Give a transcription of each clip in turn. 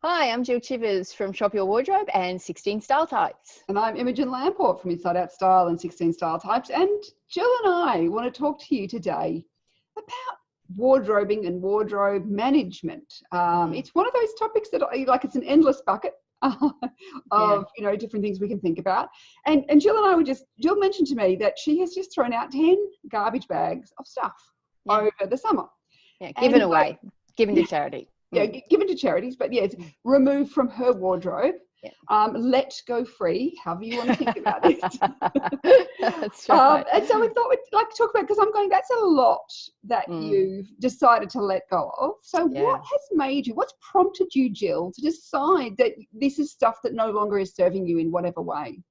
Hi, I'm Jill Chivers from Shop Your Wardrobe and 16 Style Types. And I'm Imogen Lamport from Inside Out Style and 16 Style Types. And Jill and I want to talk to you today about wardrobing and wardrobe management. It's one of those topics that it's an endless bucket of different things we can think about. And Jill and I Jill mentioned to me that she has just thrown out 10 garbage bags of stuff over the summer. Yeah, given away, given to charity. Yeah, given to charities, but it's removed from her wardrobe. Yeah. Let go free, however you want to think about it. That's right. And so we thought we'd like to talk about, because I'm going, that's a lot that you've decided to let go of. So what has made you, what's prompted you, Jill, to decide that this is stuff that no longer is serving you in whatever way?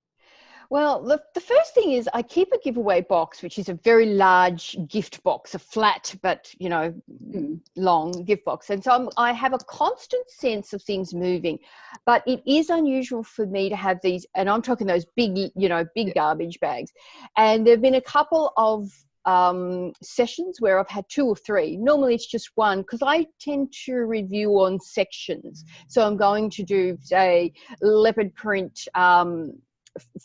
Well, the first thing is I keep a giveaway box, which is a very large gift box, a flat but, long gift box. And so I have a constant sense of things moving. But it is unusual for me to have these, and I'm talking those big, big garbage bags. And there have been a couple of sessions where I've had 2 or 3. Normally it's just one, because I tend to review on sections. So I'm going to do, say, leopard print,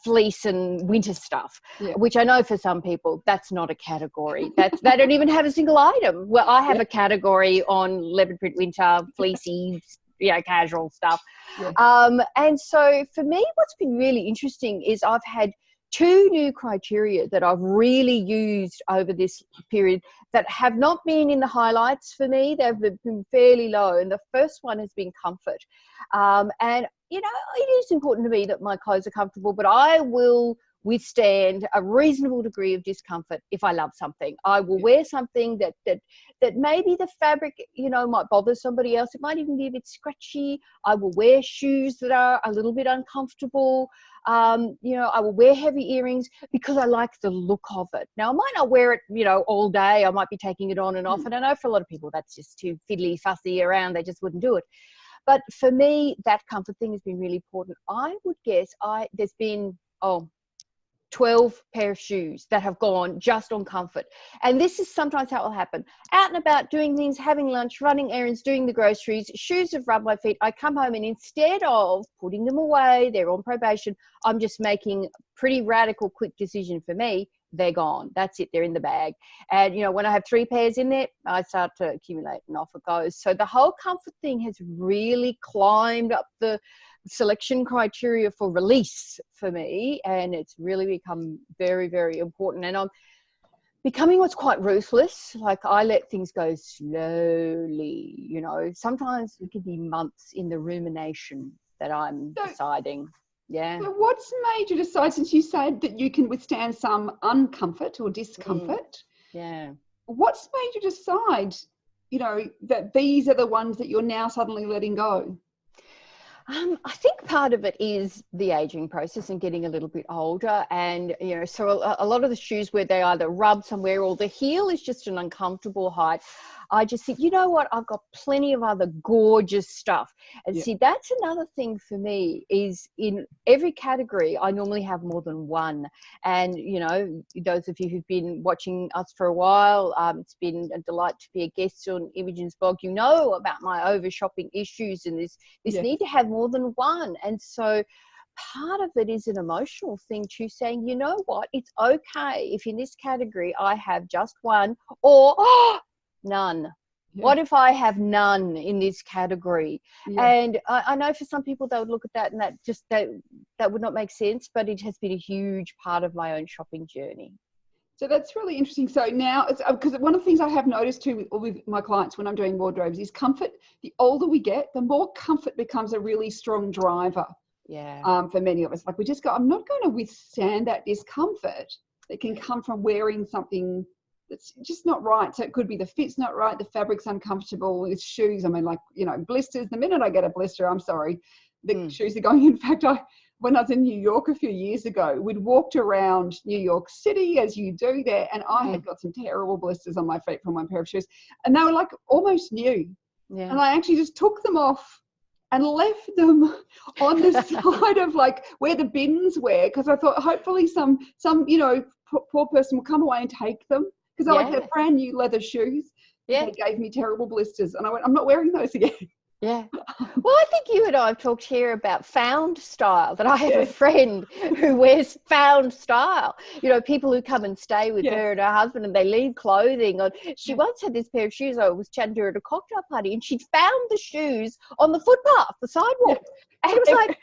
fleece and winter stuff, which I know for some people that's not a category. They don't even have a single item. Well, I have a category on leopard print winter, fleecy, casual stuff. And so for me, what's been really interesting is I've had 2 new criteria that I've really used over this period that have not been in the highlights for me. They've been fairly low. And the first one has been comfort. And it is important to me that my clothes are comfortable, but I will withstand a reasonable degree of discomfort if I love something. I will wear something that maybe the fabric, might bother somebody else. It might even be a bit scratchy. I will wear shoes that are a little bit uncomfortable. I will wear heavy earrings because I like the look of it. Now, I might not wear it, all day. I might be taking it on and off. And I know for a lot of people that's just too fiddly, fussy around. They just wouldn't do it. But for me, that comfort thing has been really important. I would guess there's been 12 pair of shoes that have gone just on comfort. And this is sometimes how it will happen. Out and about, doing things, having lunch, running errands, doing the groceries, shoes have rubbed my feet. I come home and instead of putting them away, they're on probation, I'm just making a pretty radical, quick decision for me. They're gone. That's it. They're in the bag. And, when I have 3 pairs in there, I start to accumulate and off it goes. So the whole comfort thing has really climbed up the selection criteria for release for me. And it's really become very, very important. And I'm becoming what's quite ruthless. Like I let things go slowly, Sometimes it could be months in the rumination that I'm deciding. Yeah. So what's made you decide, since you said that you can withstand some uncomfort or discomfort? What's made you decide, that these are the ones that you're now suddenly letting go? I think part of it is the aging process and getting a little bit older. And, so a lot of the shoes where they either rub somewhere or the heel is just an uncomfortable height. I just think, what, I've got plenty of other gorgeous stuff. And see, that's another thing for me is in every category, I normally have more than one. And, those of you who've been watching us for a while, it's been a delight to be a guest on Imogen's blog. You know about my over shopping issues and this need to have more than one. And so part of it is an emotional thing too, saying, you know what, it's okay if in this category I have just one or none. What if I have none in this category? And I know for some people they would look at that and that would not make sense, but it has been a huge part of my own shopping journey. So that's really interesting. So now, it's because one of the things I have noticed too with my clients when I'm doing wardrobes is comfort. The older we get, the more comfort becomes a really strong driver. For many of us, like I'm not going to withstand that discomfort that can come from wearing something that's just not right. So it could be the fit's not right, the fabric's uncomfortable, it's shoes. I mean, blisters. The minute I get a blister, I'm sorry, the shoes are going. In fact, when I was in New York a few years ago, we'd walked around New York City as you do there, and I had got some terrible blisters on my feet from one pair of shoes, and they were like almost new. And I actually just took them off and left them on the side of where the bins were, because I thought hopefully some poor person will come away and take them, because I had brand new leather shoes. They gave me terrible blisters, and I went, I'm not wearing those again. Yeah. Well, I think you and I have talked here about found style, that I have a friend who wears found style. You know, people who come and stay with her and her husband, and they leave clothing on. She once had this pair of shoes. I was chatting to her at a cocktail party, and she'd found the shoes on the footpath, the sidewalk. And it was like,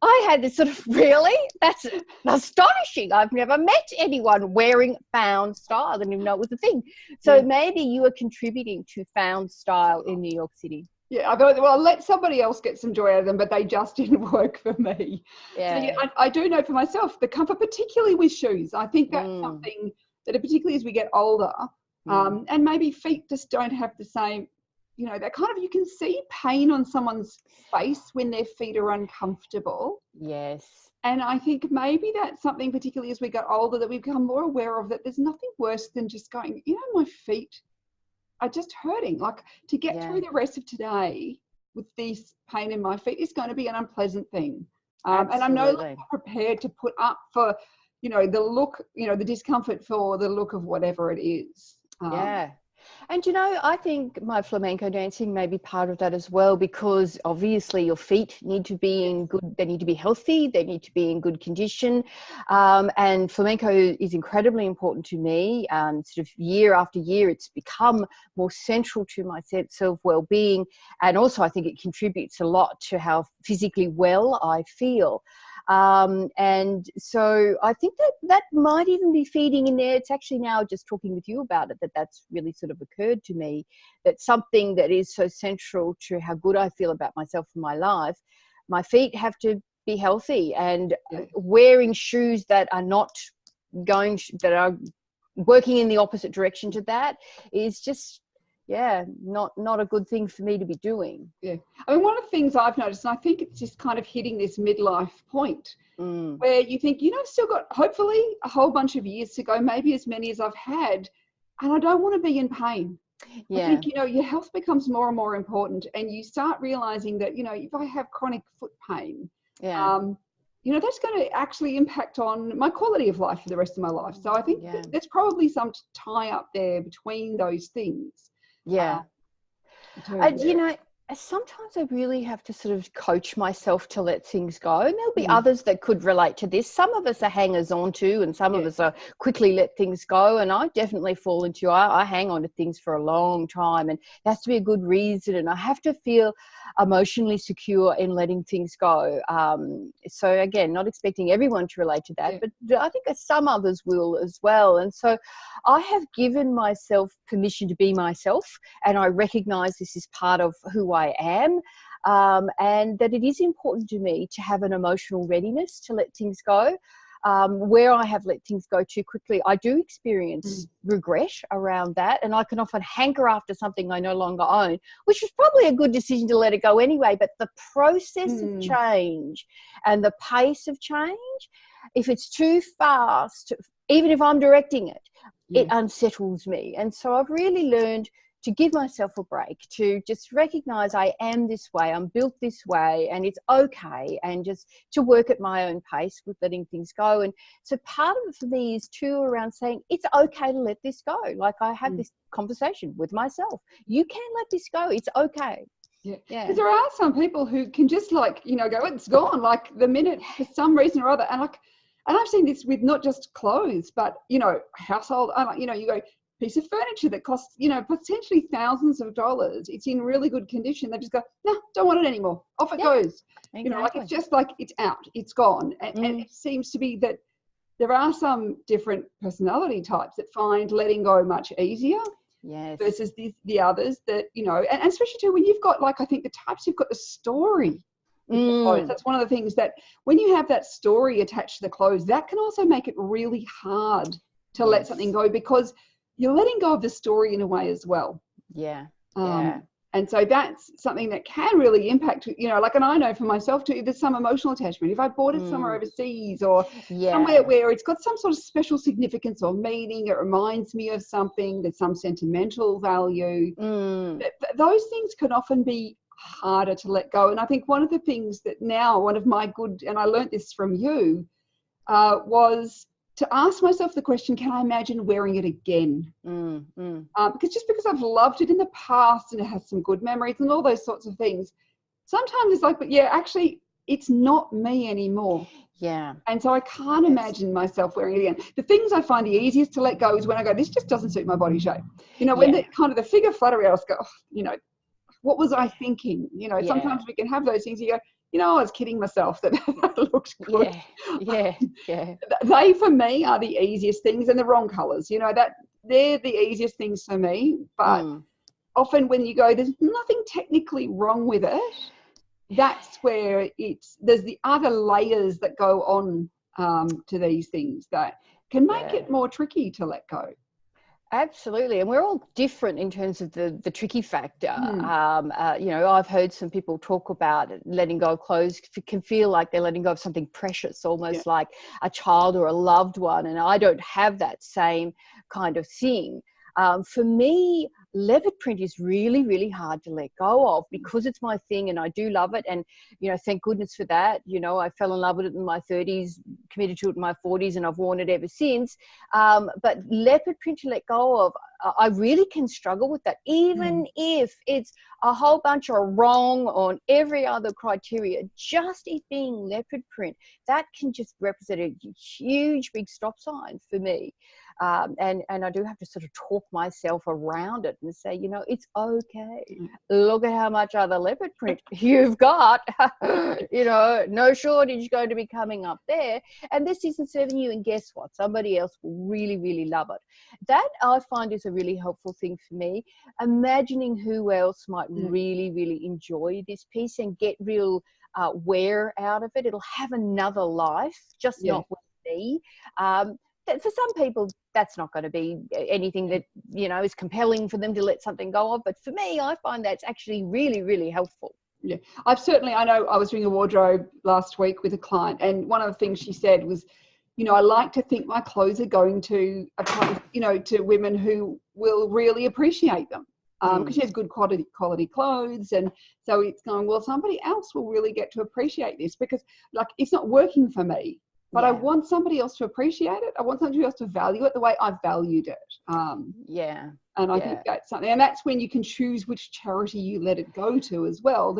I had this sort of, really? That's astonishing. I've never met anyone wearing found style. I didn't even know it was a thing. So maybe you are contributing to found style in New York City. Yeah, I thought, well, let somebody else get some joy out of them, but they just didn't work for me. Yeah. So, yeah, I do know for myself, the comfort, particularly with shoes. I think that's something that, particularly as we get older, and maybe feet just don't have the same, you know, that kind of, you can see pain on someone's face when their feet are uncomfortable. Yes. And I think maybe that's something, particularly as we get older, that we've become more aware of, that there's nothing worse than just going, you know, my feet are just hurting. Like, to get through the rest of today with this pain in my feet is going to be an unpleasant thing. And I'm no longer prepared to put up for, you know, the look, you know, the discomfort for the look of whatever it is. And, you know, I think my flamenco dancing may be part of that as well, because obviously your feet need to be in good, they need to be healthy, they need to be in good condition. And flamenco is incredibly important to me. Sort of year after year, it's become more central to my sense of well-being. And also I think it contributes a lot to how physically well I feel. And so I think that might even be feeding in there. It's actually, now just talking with you about it, that's really sort of occurred to me, that something that is so central to how good I feel about myself and my life, my feet have to be healthy, and wearing shoes that are not going, that are working in the opposite direction to that is just, not a good thing for me to be doing. Yeah. I mean, one of the things I've noticed, and I think it's just kind of hitting this midlife point where you think, you know, I've still got hopefully a whole bunch of years to go, maybe as many as I've had, and I don't want to be in pain. I think, you know, your health becomes more and more important, and you start realizing that, you know, if I have chronic foot pain, you know, that's going to actually impact on my quality of life for the rest of my life. So I think there's probably some tie up there between those things. You know, sometimes I really have to sort of coach myself to let things go. And there'll be others that could relate to this. Some of us are hangers on to, and some of us are quickly let things go. And I definitely fall into, I hang on to things for a long time, and it has to be a good reason. And I have to feel emotionally secure in letting things go. So again, not expecting everyone to relate to that, but I think some others will as well. And so I have given myself permission to be myself, and I recognize this is part of who I am, and that it is important to me to have an emotional readiness to let things go. Where I have let things go too quickly, I do experience regret around that, and I can often hanker after something I no longer own, which was probably a good decision to let it go anyway. But the process of change and the pace of change, if it's too fast, even if I'm directing it, it unsettles me. And so I've really learned to give myself a break, to just recognize I am this way, I'm built this way, and it's okay, and just to work at my own pace with letting things go. And so part of it for me is too around saying it's okay to let this go. Like, I have this conversation with myself. You can let this go. It's okay. Yeah. Because there are some people who can just, like, you know, go, it's gone, like the minute for some reason or other. And I've seen this with not just clothes, but, you know, household, you know, you go, piece of furniture that costs, you know, potentially thousands of dollars. It's in really good condition. They just go, no, don't want it anymore. Off it goes. Exactly. You know, like, it's just like, it's out, it's gone. And it seems to be that there are some different personality types that find letting go much easier. Versus the others that, you know, and especially too when you've got, like, I think the types who've got the story. That's one of the things that when you have that story attached to the clothes, that can also make it really hard to let something go, because you're letting go of the story in a way as well. And so that's something that can really impact, you know, like, and I know for myself too, there's some emotional attachment. If I bought it somewhere overseas or somewhere where it's got some sort of special significance or meaning, it reminds me of something, there's some sentimental value. Those things can often be harder to let go. And I think one of the things that now, one of my good, and I learned this from you, was to ask myself the question, can I imagine wearing it again? Because I've loved it in the past and it has some good memories and all those sorts of things, sometimes it's like, but yeah, actually it's not me anymore. Yeah. And so I can't imagine myself wearing it again. The things I find the easiest to let go is when I go, this just doesn't suit my body shape. When the kind of the figure flattery, I just go, oh, what was I thinking? Sometimes we can have those things. You go, I was kidding myself that looks good. Yeah. They, for me, are the easiest things, and the wrong colours. That they're the easiest things for me. But often when you go, there's nothing technically wrong with it. That's where there's the other layers that go on to these things that can make it more tricky to let go. Absolutely. And we're all different in terms of the tricky factor. I've heard some people talk about letting go of clothes can feel like they're letting go of something precious, almost like a child or a loved one. And I don't have that same kind of thing. For me, leopard print is really, really hard to let go of because it's my thing and I do love it. And, thank goodness for that. I fell in love with it in my 30s, committed to it in my 40s, and I've worn it ever since. But leopard print to let go of, I really can struggle with that, even if it's a whole bunch of wrong on every other criteria. Just it being leopard print, that can just represent a huge, big stop sign for me. And I do have to sort of talk myself around it and say, it's okay. Look at how much other leopard print you've got. No shortage going to be coming up there. And this isn't serving you. And guess what? Somebody else will really, really love it. That I find is a really helpful thing for me. Imagining who else might really, really enjoy this piece and get real wear out of it. It'll have another life, just not with me. For some people, that's not going to be anything that, is compelling for them to let something go of. But for me, I find that's actually really, really helpful. Yeah, I know I was doing a wardrobe last week with a client, and one of the things she said was, I like to think my clothes are going to, to women who will really appreciate them. Because she has good quality clothes, and so it's going, well, somebody else will really get to appreciate this because, it's not working for me. But I want somebody else to appreciate it. I want somebody else to value it the way I've valued it. And I think that's something. And that's when you can choose which charity you let it go to as well.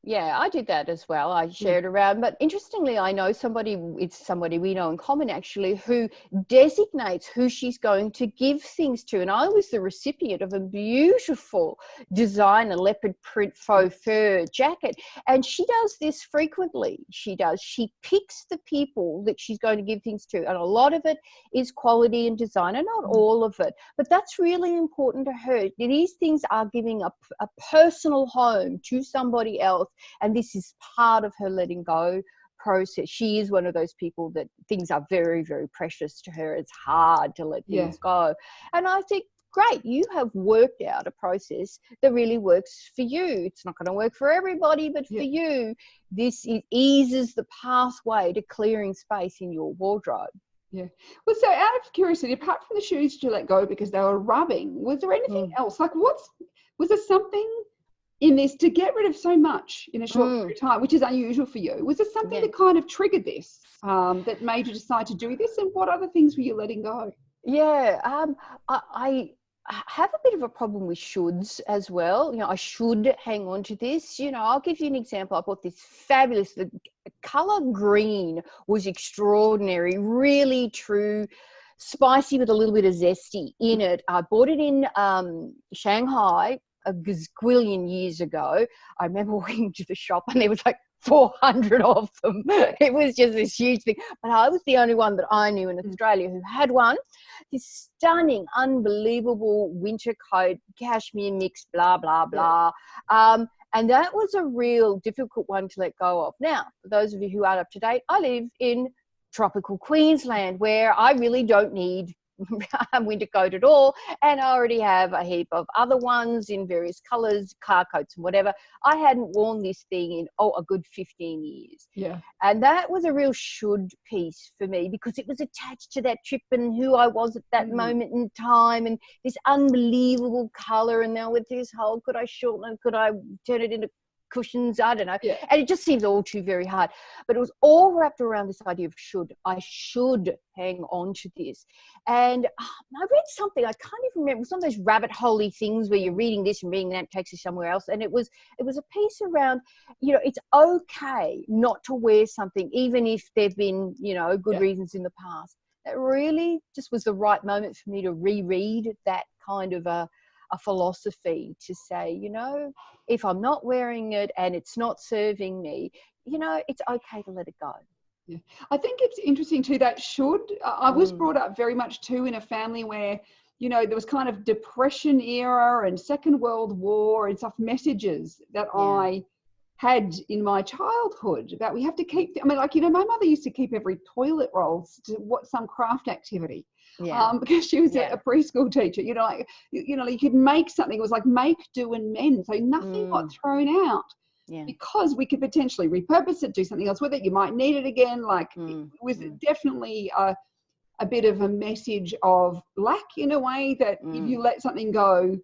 I did that as well. I shared around. But interestingly, I know it's somebody we know in common actually, who designates who she's going to give things to. And I was the recipient of a beautiful designer leopard print faux fur jacket. And she does this frequently. She picks the people that she's going to give things to. And a lot of it is quality and designer, not all of it. But that's really important to her. These things are giving a personal home to somebody else. And this is part of her letting go process. She is one of those people that things are very, very precious to her. It's hard to let things go. And I think, great, you have worked out a process that really works for you. It's not going to work for everybody, but for you, this eases the pathway to clearing space in your wardrobe. Yeah. Well, so out of curiosity, apart from the shoes to let go because they were rubbing, was there anything else? Was there something in this to get rid of so much in a short period of time, which is unusual for you? Was there something that kind of triggered this, that made you decide to do this? And what other things were you letting go? I have a bit of a problem with shoulds as well. I should hang on to this. I'll give you an example. I bought this fabulous, the color green was extraordinary, really true, spicy with a little bit of zesty in it. I bought it in Shanghai a gazillion years ago. I remember walking to the shop and there was like 400 of them. It was just this huge thing. But I was the only one that I knew in Australia who had one. This stunning, unbelievable winter coat, cashmere mix, blah, blah, blah. And that was a real difficult one to let go of. Now, for those of you who aren't up to date, I live in tropical Queensland where I really don't need winter coat at all, and I already have a heap of other ones in various colors, car coats and whatever. I hadn't worn this thing in a good 15 years. And that was a real should piece for me because it was attached to that trip and who I was at that moment in time, and this unbelievable color. And now with this whole, could I shorten it, could I turn it into cushions, I don't know. Yeah. And it just seems all too very hard. But it was all wrapped around this idea of should. I should hang on to this. And I read something, I can't even remember, it was one of those rabbit hole-y things where you're reading this and reading that, takes you somewhere else. And it was a piece around, you know, it's okay not to wear something, even if there've been, you know, good reasons in the past. It really just was the right moment for me to reread that kind of a philosophy, to say, you know, if I'm not wearing it and it's not serving me, you know, it's okay to let it go. Yeah. I think it's interesting too, that should, I was brought up very much too in a family where, you know, there was kind of Depression era and Second World War and stuff, messages that I had in my childhood about we have to keep, I mean, like, you know, my mother used to keep every toilet roll to some craft activity. Because she was a preschool teacher, you know, like, you know, you could make something, it was like make, do and mend, so nothing got thrown out. Because we could potentially repurpose it, do something else with it. You might need it again. Like it was definitely a bit of a message of lack, in a way, that if you let something go,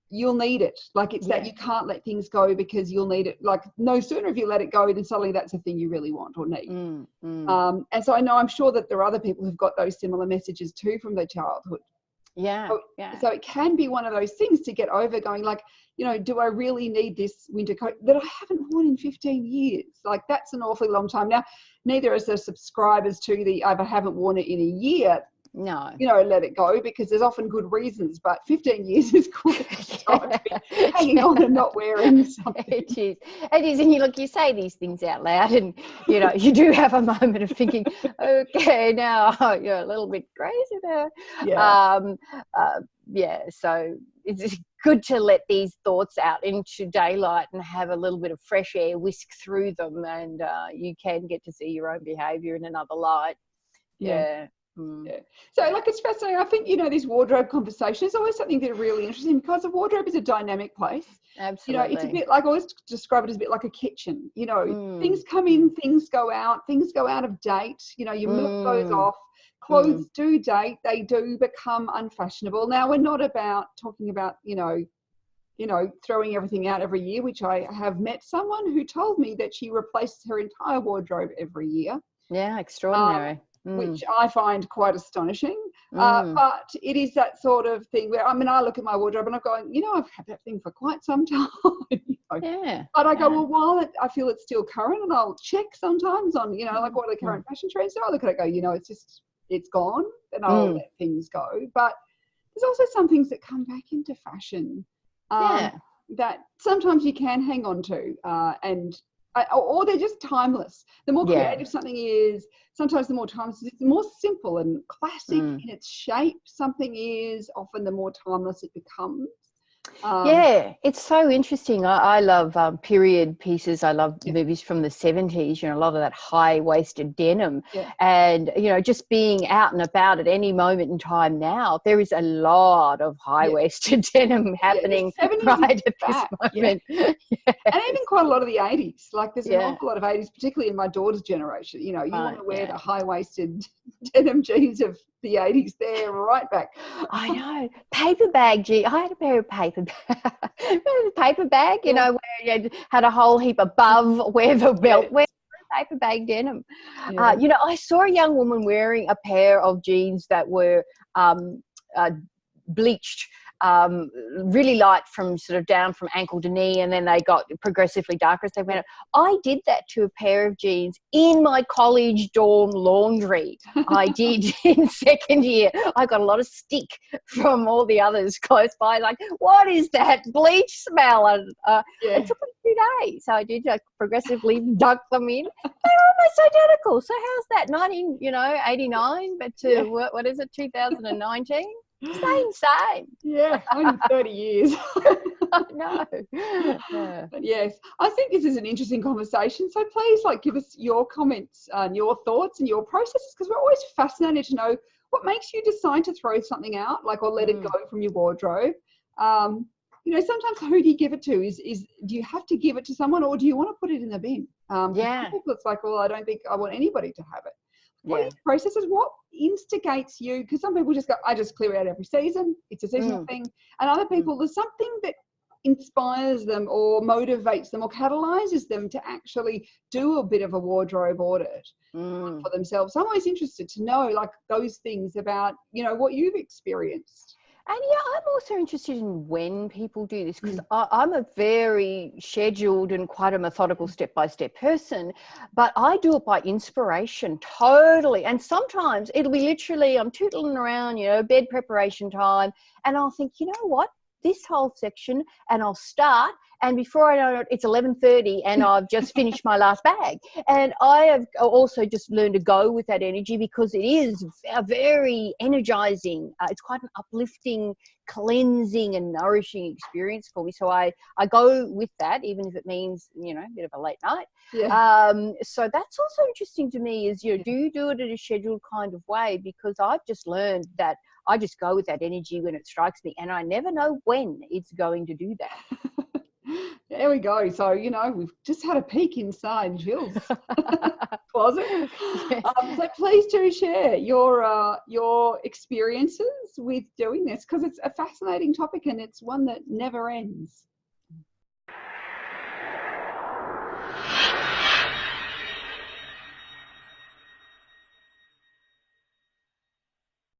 you'll need it. Like it's that you can't let things go because you'll need it. Like no sooner have you let it go than suddenly that's a thing you really want or need. And so I'm sure that there are other people who've got those similar messages too from their childhood. So it can be one of those things to get over, going like, you know, do I really need this winter coat that I haven't worn in 15 years? Like that's an awfully long time. Now, neither is there subscribers to the I haven't worn it in a year. No. You know, let it go, because there's often good reasons, but 15 years is good time to be hanging on and not wearing something. It is. And you say these things out loud and, you know, you do have a moment of thinking, okay, now you're a little bit crazy there. So it's good to let these thoughts out into daylight and have a little bit of fresh air whisk through them, and you can get to see your own behaviour in another light. So like it's fascinating. I think, you know, this wardrobe conversation is always something that's really interesting, because a wardrobe is a dynamic place. Absolutely. You know, it's a bit like, I always describe it as a bit like a kitchen. You know, things come in, things go out of date. You know, your milk goes off, clothes do date, they do become unfashionable. Now, we're not talking about, you know, throwing everything out every year, which I have met someone who told me that she replaces her entire wardrobe every year. Yeah, extraordinary. Which I find quite astonishing. But it is that sort of thing where, I mean, I look at my wardrobe and I'm going, you know, I've had that thing for quite some time. You know? But I go, well, while I feel it's still current, and I'll check sometimes on, you know, like what are the current fashion trends. So I look at it and go, you know, it's gone, and I'll let things go. But there's also some things that come back into fashion that sometimes you can hang on to, or they're just timeless. The more creative something is, sometimes the more timeless, it's more simple and classic in its shape something is, often the more timeless it becomes. It's so interesting. I love period pieces. I love movies from the 70s, you know, a lot of that high-waisted denim. And, you know, just being out and about at any moment in time now, there is a lot of high-waisted denim happening right at this moment. And even quite a lot of the 80s. Like there's an awful lot of 80s, particularly in my daughter's generation. You know, you want to wear the high-waisted denim jeans of the 80s, there right back. I know. Paper bag jeans. I had a pair of paper bag, you know, where you had a whole heap above where the belt went. Paper bag denim. You know, I saw a young woman wearing a pair of jeans that were bleached, really light from sort of down from ankle to knee, and then they got progressively darker as they went up. I did that to a pair of jeans in my college dorm laundry. I did in second year. I got a lot of stick from all the others close by, like, what is that bleach smell? And it took me 2 days. So I did progressively dunk them in. They're almost identical. So how's that? 89, but to what is it, 2019? Same. Yeah, only 30 years. I know. But yes, I think this is an interesting conversation. So please, give us your comments and your thoughts and your processes, because we're always fascinated to know what makes you decide to throw something out, or let it go from your wardrobe. You know, sometimes who do you give it to? Is do you have to give it to someone, or do you want to put it in the bin? Some people, it's like, well, I don't think I want anybody to have it. What are your processes? What instigates you? Because some people just go, I just clear it out every season. It's a seasonal thing. And other people, there's something that inspires them or motivates them or catalyzes them to actually do a bit of a wardrobe audit for themselves? I'm always interested to know, like, those things about, you know, what you've experienced. And yeah, I'm also interested in when people do this, because I'm a very scheduled and quite a methodical step-by-step person, but I do it by inspiration, totally. And sometimes it'll be literally, I'm tootling around, you know, bed preparation time, and I'll think, you know what, this whole section, and I'll start, and before I know it, it's 11:30 and I've just finished my last bag. And I have also just learned to go with that energy, because it is a very energizing, it's quite an uplifting, cleansing and nourishing experience for me. So I go with that, even if it means, you know, a bit of a late night. Yeah. So that's also interesting to me, is, you know, do you do it in a scheduled kind of way? Because I've just learned that I just go with that energy when it strikes me, and I never know when it's going to do that. There we go. So, you know, we've just had a peek inside Jill's closet. Yes. So please do share your experiences with doing this, because it's a fascinating topic and it's one that never ends.